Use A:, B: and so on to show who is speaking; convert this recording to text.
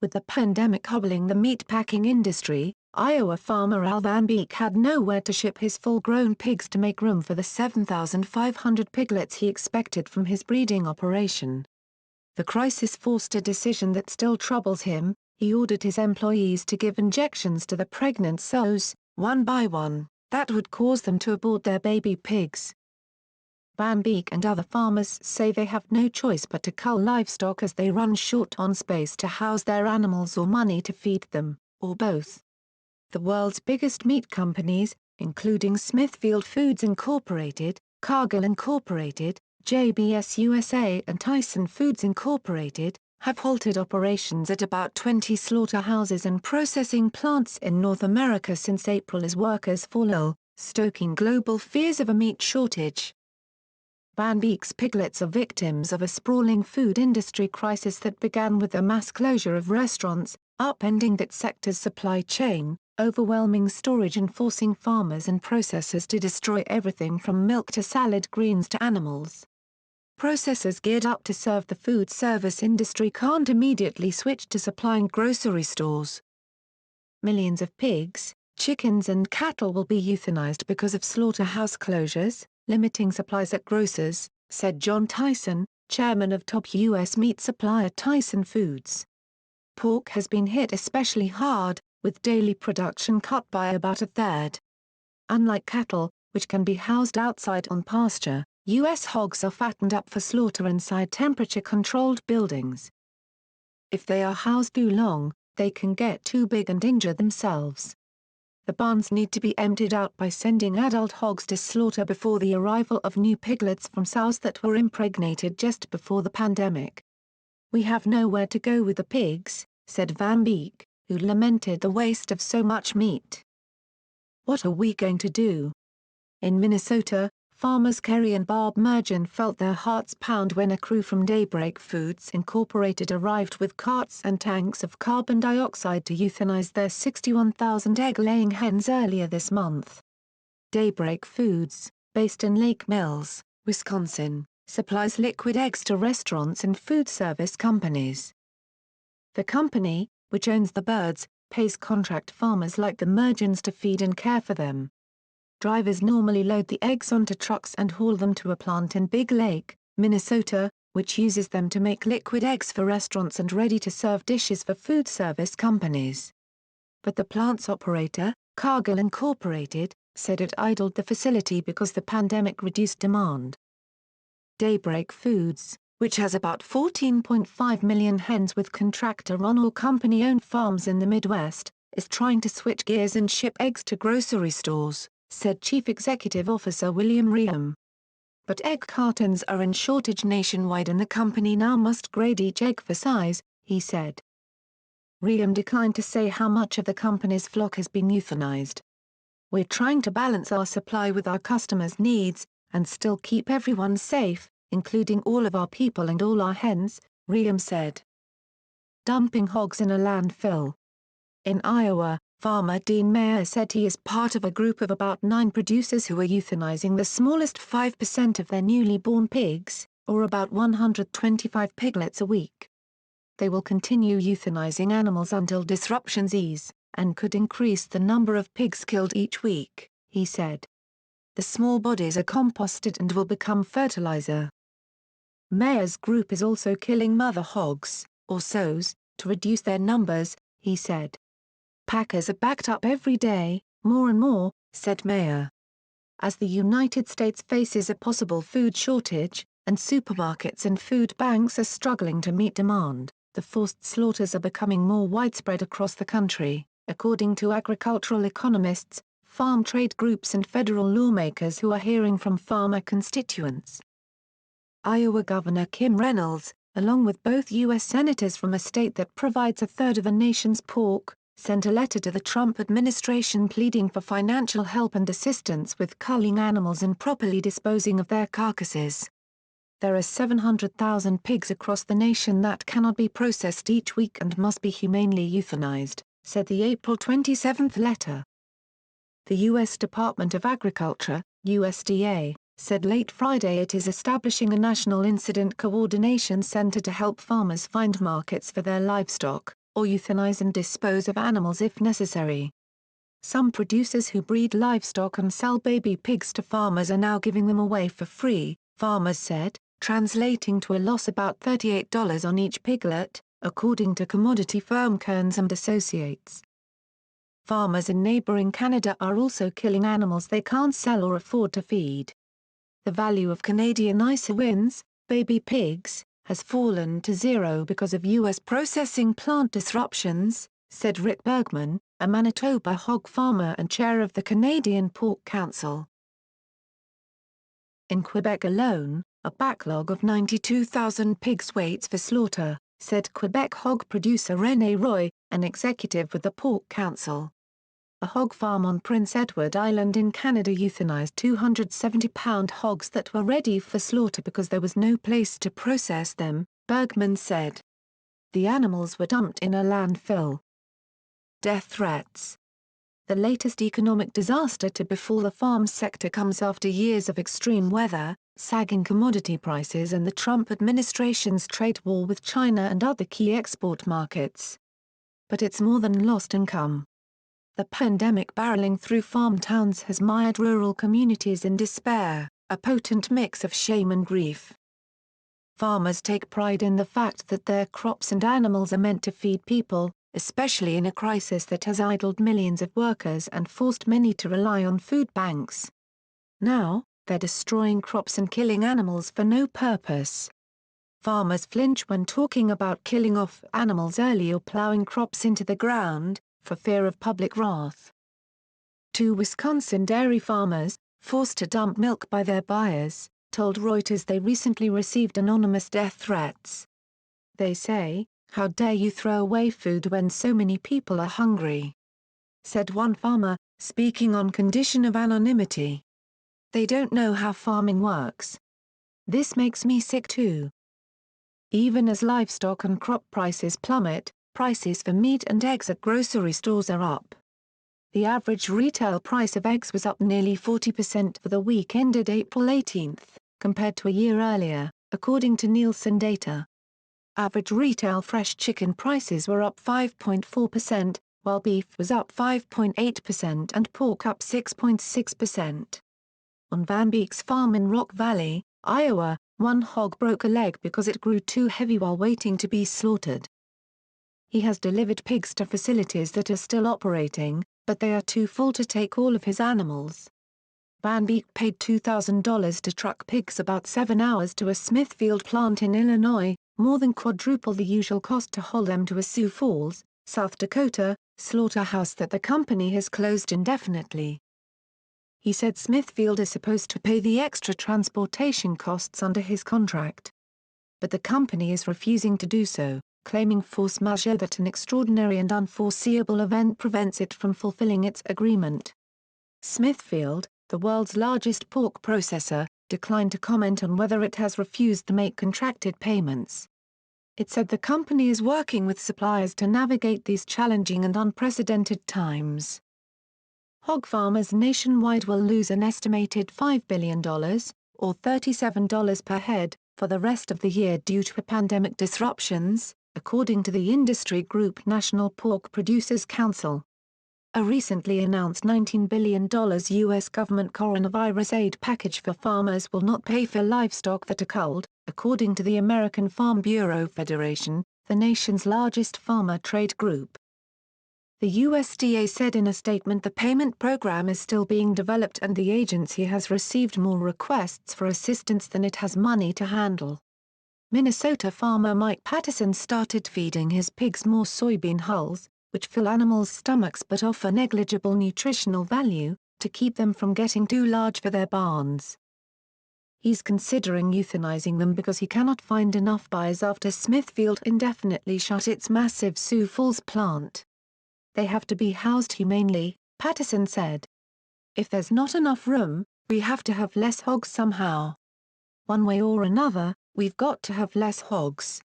A: With the pandemic hobbling the meatpacking industry, Iowa farmer Al Van Beek had nowhere to ship his full-grown pigs to make room for the 7,500 piglets he expected from his breeding operation. The crisis forced a decision that still troubles him. He ordered his employees to give injections to the pregnant sows, one by one, that would cause them to abort their baby pigs. Van Beek and other farmers say they have no choice but to cull livestock as they run short on space to house their animals or money to feed them, or both. The world's biggest meat companies, including Smithfield Foods Incorporated, Cargill Incorporated, JBS USA and Tyson Foods Incorporated, have halted operations at about 20 slaughterhouses and processing plants in North America since April as workers furlough, stoking global fears of a meat shortage. Van Beek's piglets are victims of a sprawling food industry crisis that began with the mass closure of restaurants, upending that sector's supply chain, overwhelming storage and forcing farmers and processors to destroy everything from milk to salad greens to animals. Processors geared up to serve the food service industry can't immediately switch to supplying grocery stores. Millions of pigs, chickens and cattle will be euthanized because of slaughterhouse closures, limiting supplies at grocers, said John Tyson, chairman of top U.S. meat supplier Tyson Foods. Pork has been hit especially hard, with daily production cut by about a third. Unlike cattle, which can be housed outside on pasture, U.S. hogs are fattened up for slaughter inside temperature-controlled buildings. If they are housed too long, they can get too big and injure themselves. The barns need to be emptied out by sending adult hogs to slaughter before the arrival of new piglets from sows that were impregnated just before the pandemic. "We have nowhere to go with the pigs," said Van Beek, who lamented the waste of so much meat. "What are we going to do?" In Minnesota, farmers Kerry and Barb Mergen felt their hearts pound when a crew from Daybreak Foods Incorporated arrived with carts and tanks of carbon dioxide to euthanize their 61,000 egg-laying hens earlier this month. Daybreak Foods, based in Lake Mills, Wisconsin, supplies liquid eggs to restaurants and food service companies. The company, which owns the birds, pays contract farmers like the Mergens to feed and care for them. Drivers normally load the eggs onto trucks and haul them to a plant in Big Lake, Minnesota, which uses them to make liquid eggs for restaurants and ready-to-serve dishes for food service companies. But the plant's operator, Cargill Incorporated, said it idled the facility because the pandemic reduced demand. Daybreak Foods, which has about 14.5 million hens with contractor-run or company-owned farms in the Midwest, is trying to switch gears and ship eggs to grocery stores, said Chief Executive Officer William Reham. But egg cartons are in shortage nationwide and the company now must grade each egg for size, he said. Reham declined to say how much of the company's flock has been euthanized. "We're trying to balance our supply with our customers' needs, and still keep everyone safe, including all of our people and all our hens," Reham said. Dumping hogs in a landfill. In Iowa, farmer Dean Mayer said he is part of a group of about 9 producers who are euthanizing the smallest 5% of their newly born pigs, or about 125 piglets a week. They will continue euthanizing animals until disruptions ease, and could increase the number of pigs killed each week, he said. The small bodies are composted and will become fertilizer. Mayer's group is also killing mother hogs, or sows, to reduce their numbers, he said. "Packers are backed up every day, more and more," said Mayer. As the United States faces a possible food shortage, and supermarkets and food banks are struggling to meet demand, the forced slaughters are becoming more widespread across the country, according to agricultural economists, farm trade groups and federal lawmakers who are hearing from farmer constituents. Iowa Governor Kim Reynolds, along with both U.S. senators from a state that provides a third of the nation's pork, sent a letter to the Trump administration pleading for financial help and assistance with culling animals and properly disposing of their carcasses. "There are 700,000 pigs across the nation that cannot be processed each week and must be humanely euthanized," said the April 27 letter. The U.S. Department of Agriculture, USDA, said late Friday it is establishing a national incident coordination center to help farmers find markets for their livestock, or euthanize and dispose of animals if necessary. Some producers who breed livestock and sell baby pigs to farmers are now giving them away for free, farmers said, translating to a loss about $38 on each piglet, according to commodity firm Kearns and Associates. Farmers in neighboring Canada are also killing animals they can't sell or afford to feed. The value of Canadian ISOINs, baby pigs, has fallen to zero because of U.S. processing plant disruptions, said Rick Bergman, a Manitoba hog farmer and chair of the Canadian Pork Council. In Quebec alone, a backlog of 92,000 pigs waits for slaughter, said Quebec hog producer René Roy, an executive with the Pork Council. A hog farm on Prince Edward Island in Canada euthanized 270-pound hogs that were ready for slaughter because there was no place to process them, Bergman said. The animals were dumped in a landfill. Death threats. The latest economic disaster to befall the farm sector comes after years of extreme weather, sagging commodity prices and the Trump administration's trade war with China and other key export markets. But it's more than lost income. The pandemic barreling through farm towns has mired rural communities in despair, a potent mix of shame and grief. Farmers take pride in the fact that their crops and animals are meant to feed people, especially in a crisis that has idled millions of workers and forced many to rely on food banks. Now, they're destroying crops and killing animals for no purpose. Farmers flinch when talking about killing off animals early or plowing crops into the ground, for fear of public wrath. Two Wisconsin dairy farmers, forced to dump milk by their buyers, told Reuters they recently received anonymous death threats. They say, "How dare you throw away food when so many people are hungry?" said one farmer, speaking on condition of anonymity. "They don't know how farming works. This makes me sick too." Even as livestock and crop prices plummet, prices for meat and eggs at grocery stores are up. The average retail price of eggs was up nearly 40% for the week ended April 18, compared to a year earlier, according to Nielsen data. Average retail fresh chicken prices were up 5.4%, while beef was up 5.8% and pork up 6.6%. On Van Beek's farm in Rock Valley, Iowa, one hog broke a leg because it grew too heavy while waiting to be slaughtered. He has delivered pigs to facilities that are still operating, but they are too full to take all of his animals. Van Beek paid $2,000 to truck pigs about 7 hours to a Smithfield plant in Illinois, more than quadruple the usual cost to haul them to a Sioux Falls, South Dakota, slaughterhouse that the company has closed indefinitely. He said Smithfield is supposed to pay the extra transportation costs under his contract. But the company is refusing to do so, claiming force majeure that an extraordinary and unforeseeable event prevents it from fulfilling its agreement. Smithfield, the world's largest pork processor, declined to comment on whether it has refused to make contracted payments. It said the company is working with suppliers to navigate these challenging and unprecedented times. Hog farmers nationwide will lose an estimated $5 billion, or $37 per head, for the rest of the year due to pandemic disruptions, according to the industry group National Pork Producers Council. A recently announced $19 billion U.S. government coronavirus aid package for farmers will not pay for livestock that are culled, according to the American Farm Bureau Federation, the nation's largest farmer trade group. The USDA said in a statement the payment program is still being developed and the agency has received more requests for assistance than it has money to handle. Minnesota farmer Mike Patterson started feeding his pigs more soybean hulls, which fill animals' stomachs but offer negligible nutritional value, to keep them from getting too large for their barns. He's considering euthanizing them because he cannot find enough buyers after Smithfield indefinitely shut its massive Sioux Falls plant. They have to be housed humanely, Patterson said. If there's not enough room, we have to have less hogs somehow. One way or another, we've got to have less hogs.